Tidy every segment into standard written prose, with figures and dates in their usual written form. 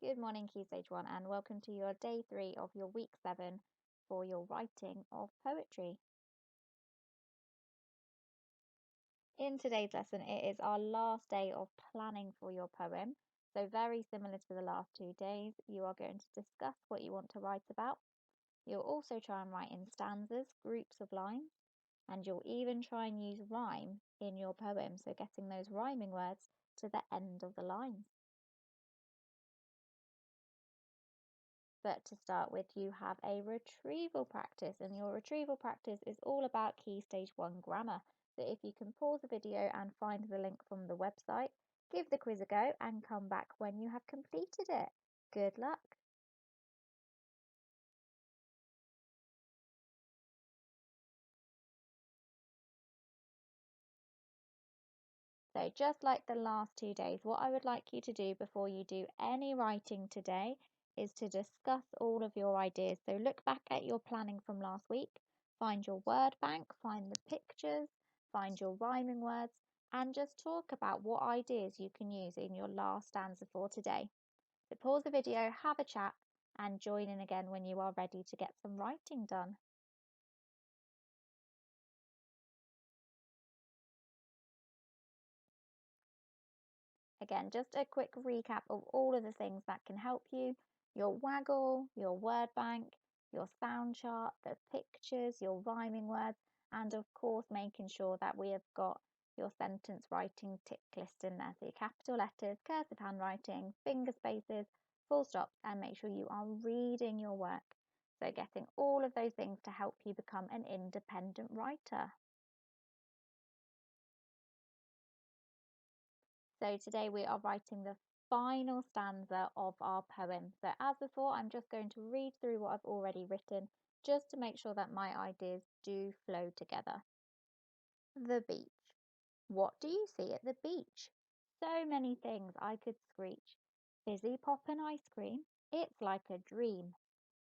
Good morning, Key Stage 1, and welcome to your day 3 of your week 7 for your writing of poetry. In today's lesson, it is our last day of planning for your poem. So very similar to the last 2 days, you are going to discuss what you want to write about. You'll also try and write in stanzas, groups of lines, and you'll even try and use rhyme in your poem, so getting those rhyming words to the end of the lines. But to start with, you have a retrieval practice, and your retrieval practice is all about Key Stage 1 grammar. So if you can pause the video and find the link from the website, give the quiz a go and come back when you have completed it. Good luck! So just like the last 2 days, what I would like you to do before you do any writing today is to discuss all of your ideas. So look back at your planning from last week, find your word bank, find the pictures, find your rhyming words, and just talk about what ideas you can use in your last stanza for today. So pause the video, have a chat, and join in again when you are ready to get some writing done. Again, just a quick recap of all of the things that can help you: your waggle, your word bank, your sound chart, the pictures, your rhyming words, and of course making sure that we have got your sentence writing tick list in there. So your capital letters, cursive handwriting, finger spaces, full stops, and make sure you are reading your work. So getting all of those things to help you become an independent writer. So today we are writing the final stanza of our poem. So as before, I'm just going to read through what I've already written just to make sure that my ideas do flow together. The beach. What do you see at the beach? So many things I could screech. Fizzy pop and ice cream, it's like a dream.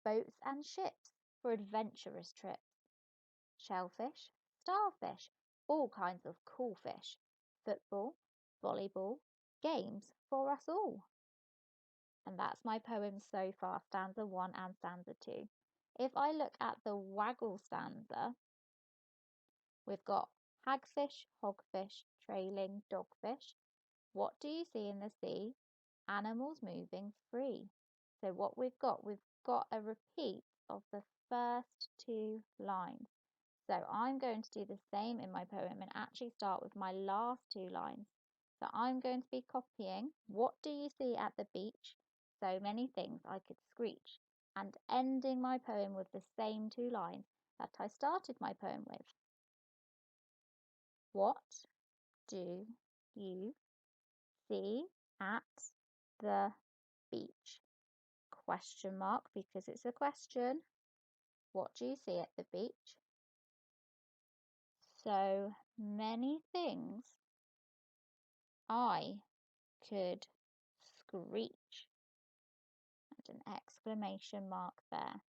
Boats and ships for adventurous trips. Shellfish, starfish, all kinds of cool fish. Football, volleyball, games for us all. And that's my poem so far, stanza 1 and stanza 2. If I look at the waggle stanza, we've got hagfish, hogfish, trailing dogfish. What do you see in the sea? Animals moving free. So what we've got a repeat of the first 2 lines. So I'm going to do the same in my poem and actually start with my last 2 lines. So I'm going to be copying "What do you see at the beach? So many things I could screech," and ending my poem with the same 2 lines that I started my poem with. What do you see at the beach? Question mark, because it's a question. What do you see at the beach? So many things I could screech, and an exclamation mark there.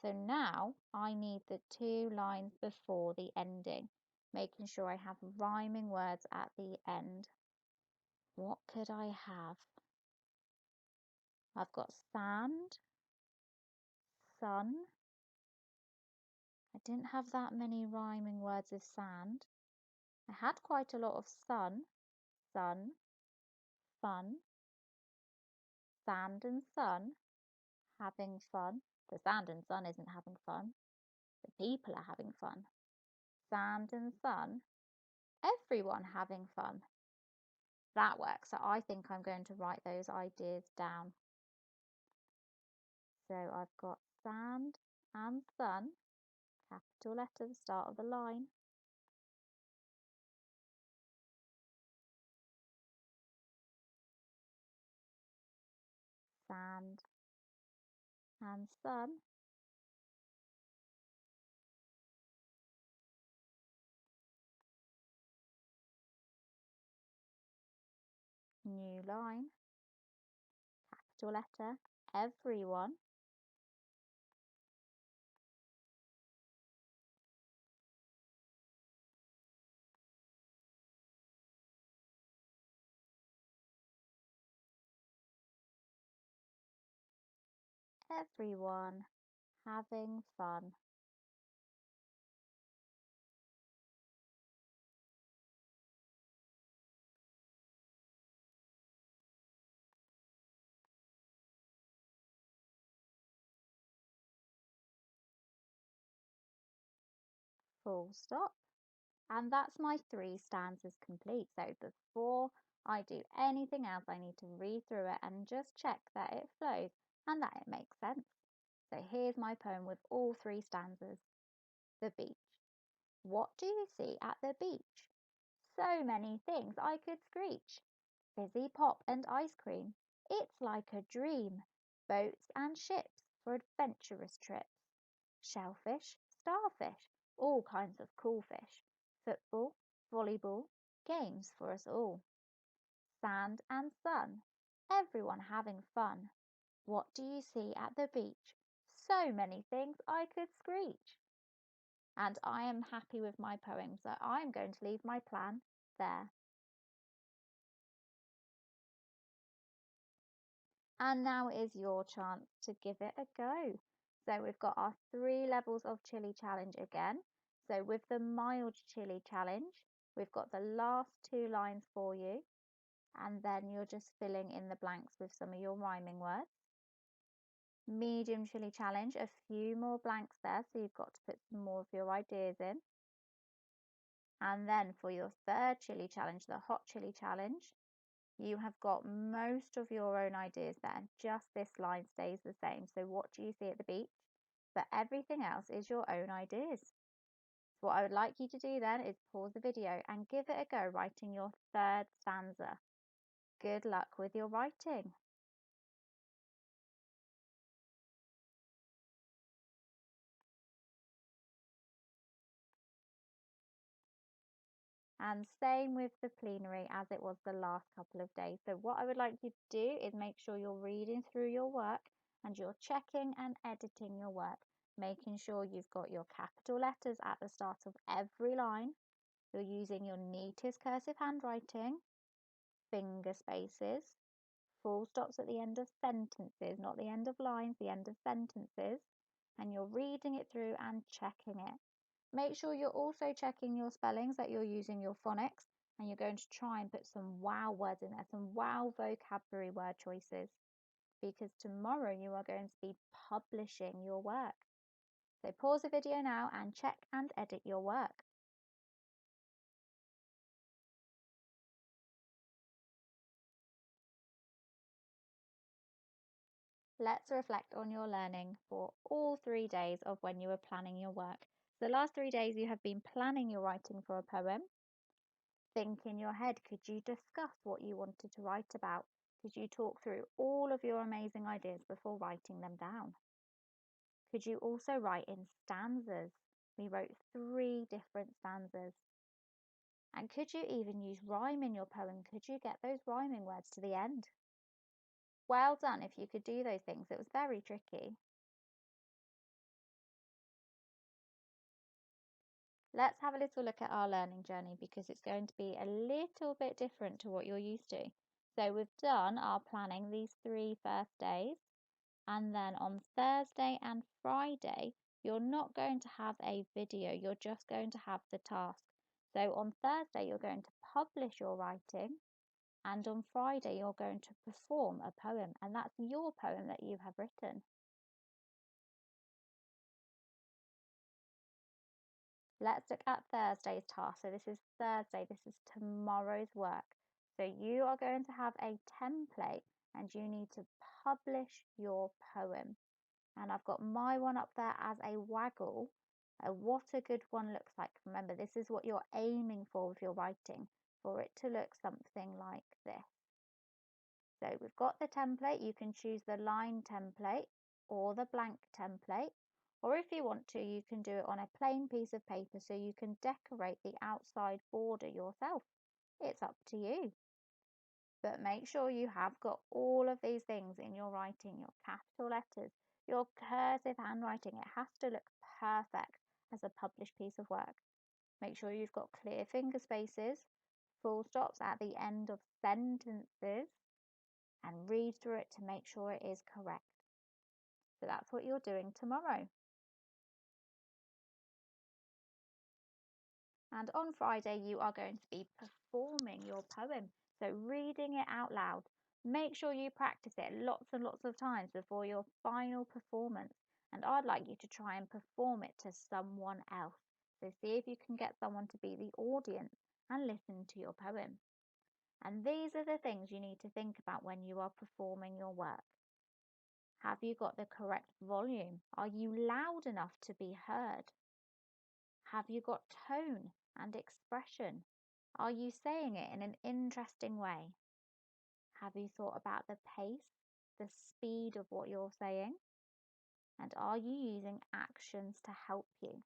So now I need the 2 lines before the ending, making sure I have rhyming words at the end. What could I have? I've got sand, sun. I didn't have that many rhyming words with sand. I had quite a lot of sun, fun, sand and sun, having fun. The sand and sun isn't having fun. The people are having fun. Sand and sun, everyone having fun. That works. So I think I'm going to write those ideas down. So I've got sand and sun, capital letter, the start of the line. Sand and sun. New line, capital letter, everyone. everyone having fun. Full stop. And that's my 3 stanzas complete. So before I do anything else, I need to read through it and just check that it flows and that it makes sense. So here's my poem with all 3 stanzas. The beach. What do you see at the beach? So many things I could screech. Fizzy pop and ice cream. It's like a dream. Boats and ships for adventurous trips. Shellfish, starfish, all kinds of cool fish. Football, volleyball, games for us all. Sand and sun, everyone having fun. What do you see at the beach? So many things I could screech. And I am happy with my poem, so I'm going to leave my plan there. And now is your chance to give it a go. So we've got our 3 levels of chili challenge again. So with the mild chili challenge, we've got the last 2 lines for you, and then you're just filling in the blanks with some of your rhyming words. Medium chili challenge, a few more blanks there, so you've got to put some more of your ideas in. And then for your 3rd chili challenge, the hot chili challenge, you have got most of your own ideas there. Just this line stays the same. So what do you see at the beach? But everything else is your own ideas. So what I would like you to do then is pause the video and give it a go writing your 3rd stanza. Good luck with your writing. And same with the plenary as it was the last couple of days. So what I would like you to do is make sure you're reading through your work and you're checking and editing your work, making sure you've got your capital letters at the start of every line. You're using your neatest cursive handwriting, finger spaces, full stops at the end of sentences, not the end of lines, the end of sentences, and you're reading it through and checking it. Make sure you're also checking your spellings, that you're using your phonics, and you're going to try and put some wow words in there, some wow vocabulary word choices, because tomorrow you are going to be publishing your work. So pause the video now and check and edit your work. Let's reflect on your learning for all 3 days of when you were planning your work. The last 3 days you have been planning your writing for a poem. Think in your head, could you discuss what you wanted to write about? Could you talk through all of your amazing ideas before writing them down? Could you also write in stanzas? We wrote 3 different stanzas. And could you even use rhyme in your poem? Could you get those rhyming words to the end? Well done if you could do those things. It was very tricky. Let's have a little look at our learning journey because it's going to be a little bit different to what you're used to. So we've done our planning these 3 first days, and then on Thursday and Friday you're not going to have a video, you're just going to have the task. So on Thursday you're going to publish your writing, and on Friday you're going to perform a poem, and that's your poem that you have written. Let's look at Thursday's task. So this is Thursday, this is tomorrow's work. So you are going to have a template and you need to publish your poem. And I've got my one up there as a waggle. What a good one looks like. Remember, this is what you're aiming for with your writing, for it to look something like this. So we've got the template. You can choose the line template or the blank template. Or if you want to, you can do it on a plain piece of paper so you can decorate the outside border yourself. It's up to you. But make sure you have got all of these things in your writing, your capital letters, your cursive handwriting. It has to look perfect as a published piece of work. Make sure you've got clear finger spaces, full stops at the end of sentences, and read through it to make sure it is correct. So that's what you're doing tomorrow. And on Friday, you are going to be performing your poem. So reading it out loud. Make sure you practice it lots and lots of times before your final performance. And I'd like you to try and perform it to someone else. So see if you can get someone to be the audience and listen to your poem. And these are the things you need to think about when you are performing your work. Have you got the correct volume? Are you loud enough to be heard? Have you got tone and expression? Are you saying it in an interesting way? Have you thought about the pace, the speed of what you're saying? And are you using actions to help you?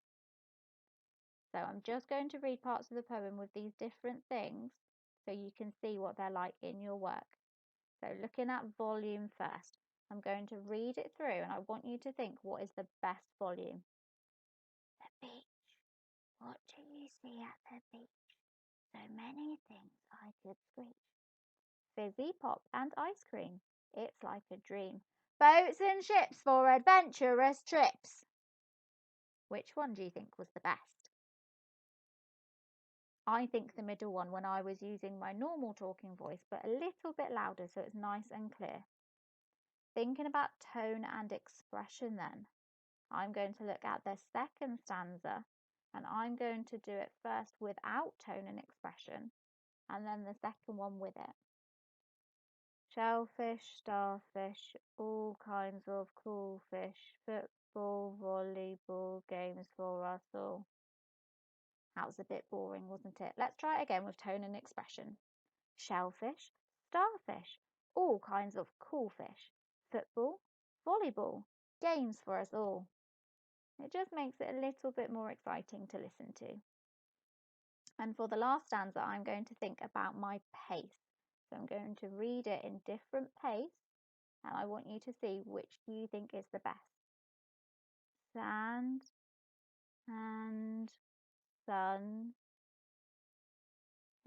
So I'm just going to read parts of the poem with these different things so you can see what they're like in your work. So looking at volume first, I'm going to read it through and I want you to think, what is the best volume? The beach. What do you see at the beach? So many things I could screech. Fizzy pop and ice cream. It's like a dream. Boats and ships for adventurous trips. Which one do you think was the best? I think the middle one, when I was using my normal talking voice, but a little bit louder so it's nice and clear. Thinking about tone and expression then, I'm going to look at the second stanza and I'm going to do it first without tone and expression and then the second one with it. Shellfish, starfish, all kinds of cool fish, football, volleyball, games for us all. That was a bit boring, wasn't it? Let's try it again with tone and expression. Shellfish, starfish, all kinds of cool fish, football, volleyball, games for us all. It just makes it a little bit more exciting to listen to. And for the last stanza, I'm going to think about my pace. So I'm going to read it in different pace, and I want you to see which you think is the best. Sand and sun,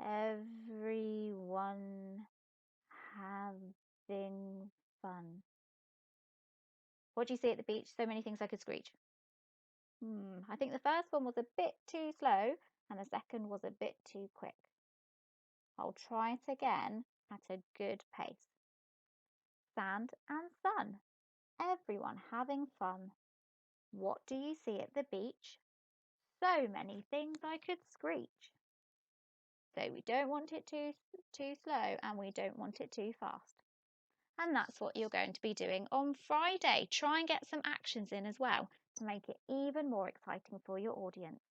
everyone having fun. What do you see at the beach? So many things I could screech. I think the first one was a bit too slow and the second was a bit too quick. I'll try it again at a good pace. Sand and sun, everyone having fun. What do you see at the beach? So many things I could screech. So we don't want it too slow and we don't want it too fast. And that's what you're going to be doing on Friday. Try and get some actions in as well to make it even more exciting for your audience.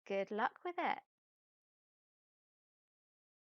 Good luck with it.